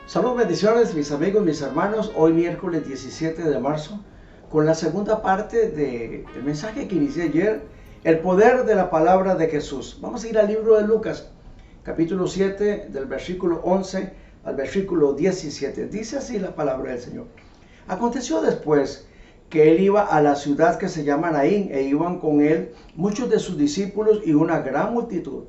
Saludos, bendiciones, mis amigos, mis hermanos. Hoy miércoles 17 de marzo, con la segunda parte del mensaje que inicié ayer, el poder de la palabra de Jesús. Vamos a ir al libro de Lucas, capítulo 7, del versículo 11 al versículo 17. Dice así la palabra del Señor. Aconteció después que él iba a la ciudad que se llama Naín, e iban con él muchos de sus discípulos y una gran multitud.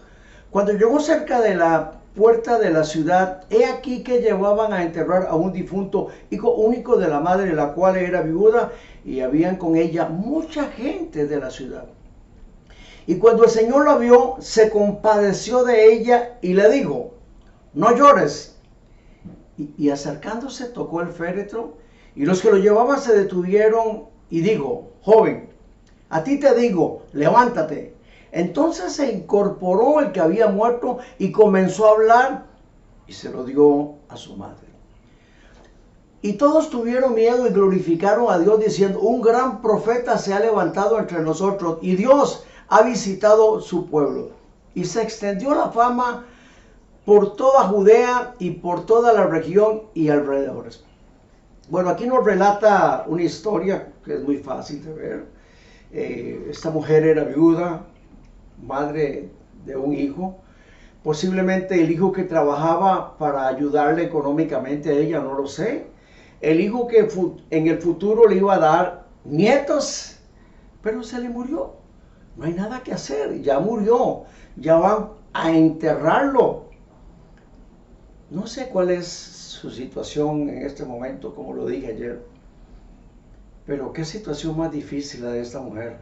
Cuando llegó cerca de la puerta de la ciudad, he aquí que llevaban a enterrar a un difunto, hijo único de la madre, la cual era viuda, y habían con ella mucha gente de la ciudad. Y cuando el Señor la vio, se compadeció de ella y le dijo: no llores. Y acercándose tocó el féretro, y los que lo llevaban se detuvieron, y dijo: joven, a ti te digo, levántate. Entonces se incorporó el que había muerto y comenzó a hablar, y se lo dio a su madre. Y todos tuvieron miedo y glorificaron a Dios, diciendo: un gran profeta se ha levantado entre nosotros, y Dios ha visitado su pueblo. Y se extendió la fama por toda Judea y por toda la región y alrededores. Bueno, aquí nos relata una historia que es muy fácil de ver. Esta mujer era viuda, madre de un hijo. Posiblemente el hijo que trabajaba para ayudarle económicamente a ella, no lo sé. El hijo que en el futuro le iba a dar nietos, pero se le murió. No hay nada que hacer, ya murió, ya van a enterrarlo. No sé cuál es su situación en este momento, como lo dije ayer, pero qué situación más difícil la de esta mujer.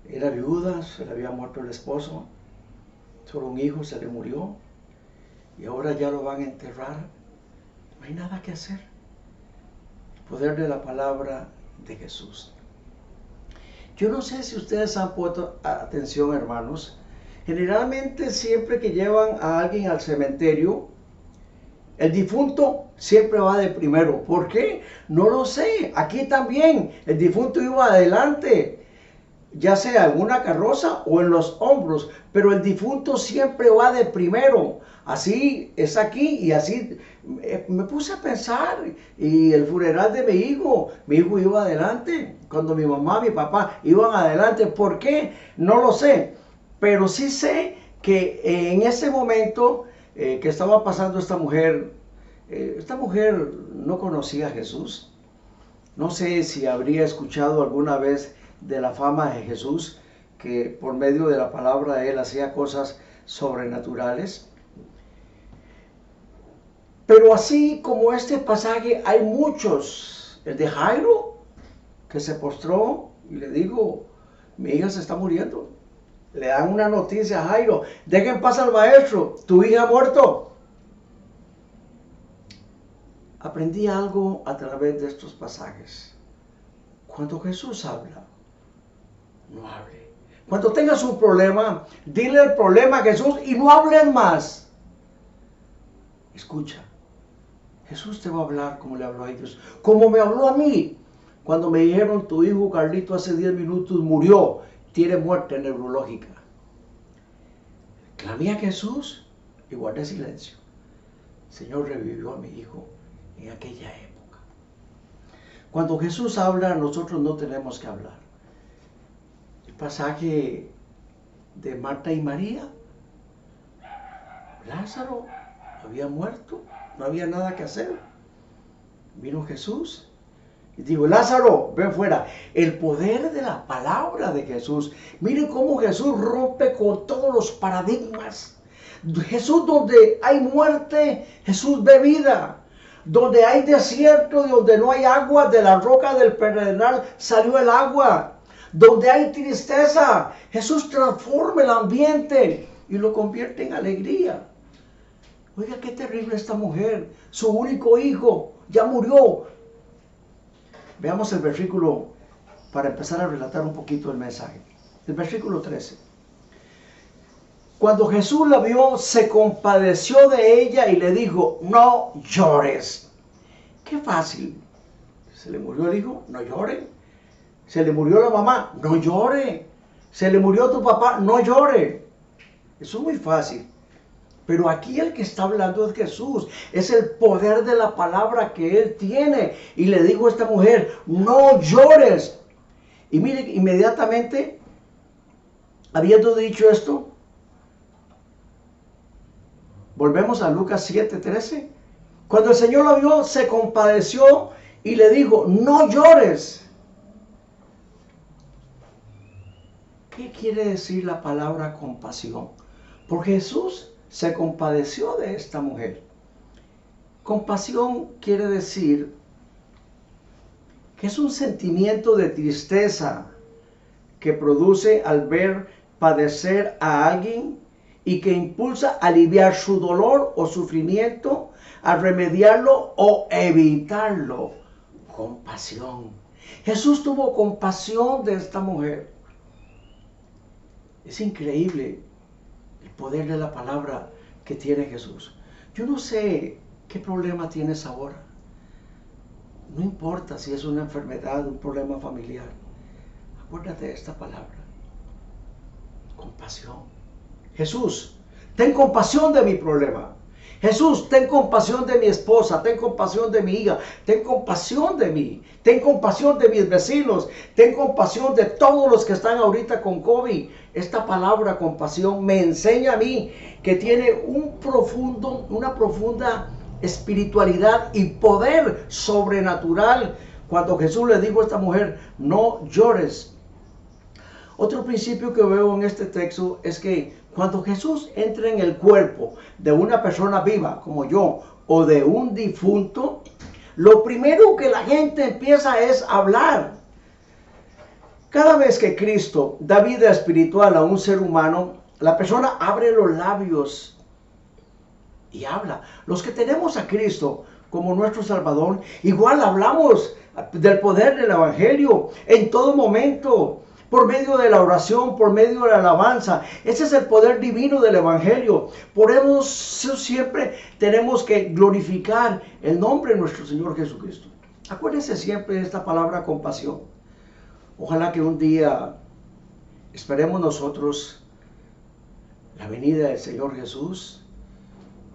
Era viuda, se le había muerto el esposo, solo un hijo se le murió, y ahora ya lo van a enterrar. No hay nada que hacer. El poder de la palabra de Jesús. Yo no sé si ustedes han puesto atención, hermanos. Generalmente siempre que llevan a alguien al cementerio, el difunto siempre va de primero. ¿Por qué? No lo sé. Aquí también el difunto iba adelante, ya sea en una carroza o en los hombros, pero el difunto siempre va de primero. Así es aquí, y así me puse a pensar. Y el funeral de mi hijo iba adelante, cuando mi mamá, mi papá iban adelante. ¿Por qué? No lo sé, pero sí sé que en ese momento que estaba pasando esta mujer no conocía a Jesús. No sé si habría escuchado alguna vez de la fama de Jesús, que por medio de la palabra de él hacía cosas sobrenaturales. Pero así como este pasaje, hay muchos. El de Jairo, que se postró y le dijo: mi hija se está muriendo. Le dan una noticia a Jairo: dejen pasar al maestro, tu hija ha muerto. Aprendí algo a través de estos pasajes. Cuando Jesús habla, no hable. Cuando tengas un problema, dile el problema a Jesús y no hables más. Escucha. Jesús te va a hablar como le habló a ellos, como me habló a mí cuando me dijeron: tu hijo Carlito hace 10 minutos murió, tiene muerte neurológica. Clamé a Jesús y guardé silencio. El Señor revivió a mi hijo en aquella época. Cuando Jesús habla, nosotros no tenemos que hablar. El pasaje de Marta y María: Lázaro había muerto, no había nada que hacer. Vino Jesús y dijo: Lázaro, ven fuera. El poder de la palabra de Jesús. Miren cómo Jesús rompe con todos los paradigmas. Jesús, donde hay muerte, Jesús ve vida. Donde hay desierto y donde no hay agua, de la roca del pedernal salió el agua. Donde hay tristeza, Jesús transforma el ambiente y lo convierte en alegría. Oiga, qué terrible esta mujer. Su único hijo ya murió. Veamos el versículo para empezar a relatar un poquito el mensaje. El versículo 13. Cuando Jesús la vio, se compadeció de ella y le dijo: no llores. Qué fácil. Se le murió el hijo, no llore. Se le murió la mamá, no llore. Se le murió tu papá, no llore. Eso es muy fácil. Pero aquí el que está hablando es Jesús. Es el poder de la palabra que Él tiene. Y le dijo a esta mujer, no llores. Y mire, inmediatamente, habiendo dicho esto, volvemos a Lucas 7:13. Cuando el Señor la vio, se compadeció y le dijo, no llores. ¿Qué quiere decir la palabra compasión? Porque Jesús se compadeció de esta mujer. Compasión quiere decir que es un sentimiento de tristeza que produce al ver padecer a alguien y que impulsa a aliviar su dolor o sufrimiento, a remediarlo o evitarlo. Compasión. Jesús tuvo compasión de esta mujer. Es increíble el poder de la palabra que tiene Jesús. Yo no sé qué problema tienes ahora. No importa si es una enfermedad, un problema familiar. Acuérdate de esta palabra. Compasión. Jesús, ten compasión de mi problema. Jesús, ten compasión de mi esposa, ten compasión de mi hija, ten compasión de mí, ten compasión de mis vecinos, ten compasión de todos los que están ahorita con COVID. Esta palabra compasión me enseña a mí que tiene una profunda espiritualidad y poder sobrenatural. Cuando Jesús le dijo a esta mujer, no llores. Otro principio que veo en este texto es que cuando Jesús entra en el cuerpo de una persona viva como yo o de un difunto, lo primero que la gente empieza es hablar. Cada vez que Cristo da vida espiritual a un ser humano, la persona abre los labios y habla. Los que tenemos a Cristo como nuestro Salvador, igual hablamos del poder del Evangelio en todo momento. Por medio de la oración, por medio de la alabanza. Ese es el poder divino del Evangelio. Por eso siempre tenemos que glorificar el nombre de nuestro Señor Jesucristo. Acuérdense siempre de esta palabra compasión. Ojalá que un día esperemos nosotros la venida del Señor Jesús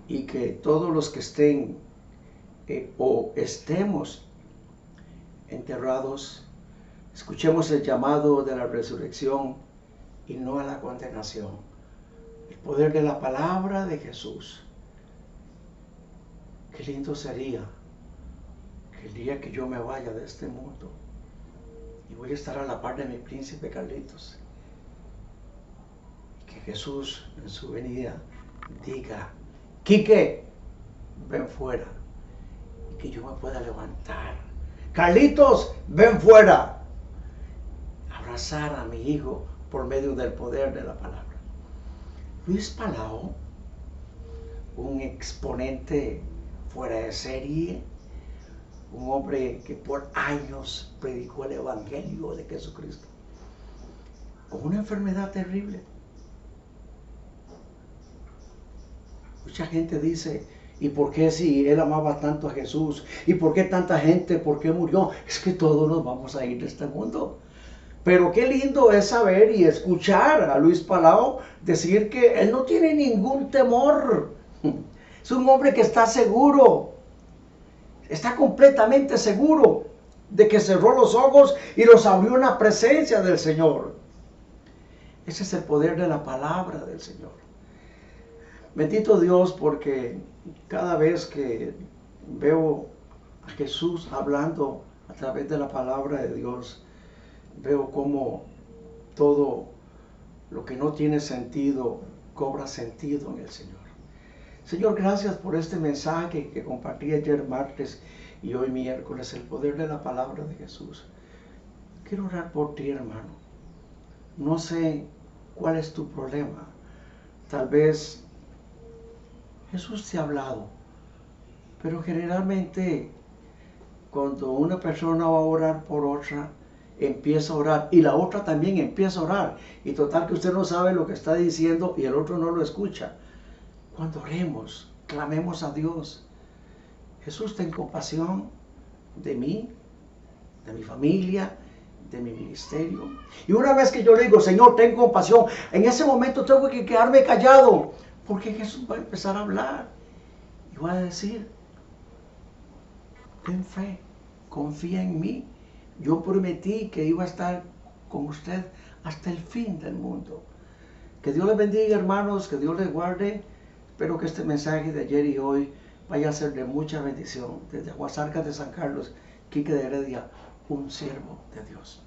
y que todos los que estén o estemos enterrados, escuchemos el llamado de la resurrección y no a la condenación. El poder de la palabra de Jesús. Qué lindo sería que el día que yo me vaya de este mundo y voy a estar a la par de mi príncipe Carlitos, que Jesús en su venida diga, Quique, ven fuera, y que yo me pueda levantar. Carlitos, ven fuera. Abrazar a mi hijo por medio del poder de la palabra. Luis Palau, un exponente fuera de serie, un hombre que por años predicó el Evangelio de Jesucristo, con una enfermedad terrible. Mucha gente dice, ¿y por qué si él amaba tanto a Jesús? ¿Y por qué tanta gente? ¿Por qué murió? Es que todos nos vamos a ir de este mundo. Pero qué lindo es saber y escuchar a Luis Palau decir que él no tiene ningún temor. Es un hombre que está seguro, está completamente seguro de que cerró los ojos y los abrió en la presencia del Señor. Ese es el poder de la palabra del Señor. Bendito Dios, porque cada vez que veo a Jesús hablando a través de la palabra de Dios, veo cómo todo lo que no tiene sentido cobra sentido en el Señor. Señor, gracias por este mensaje que compartí ayer martes y hoy miércoles, el poder de la palabra de Jesús. Quiero orar por ti, hermano. No sé cuál es tu problema. Tal vez Jesús te ha hablado, pero generalmente cuando una persona va a orar por otra, empieza a orar y la otra también empieza a orar, y total que usted no sabe lo que está diciendo y el otro no lo escucha. Cuando oremos, clamemos a Dios. Jesús, ten compasión de mí, de mi familia, de mi ministerio. Y una vez que yo le digo, Señor, ten compasión, en ese momento tengo que quedarme callado, Porque Jesús va a empezar a hablar y va a decir, ten fe, confía en mí. Yo prometí que iba a estar con usted hasta el fin del mundo. Que Dios les bendiga, hermanos, que Dios les guarde. Espero que este mensaje de ayer y hoy vaya a ser de mucha bendición. Desde Aguasarcas de San Carlos, Quique de Heredia, un siervo de Dios.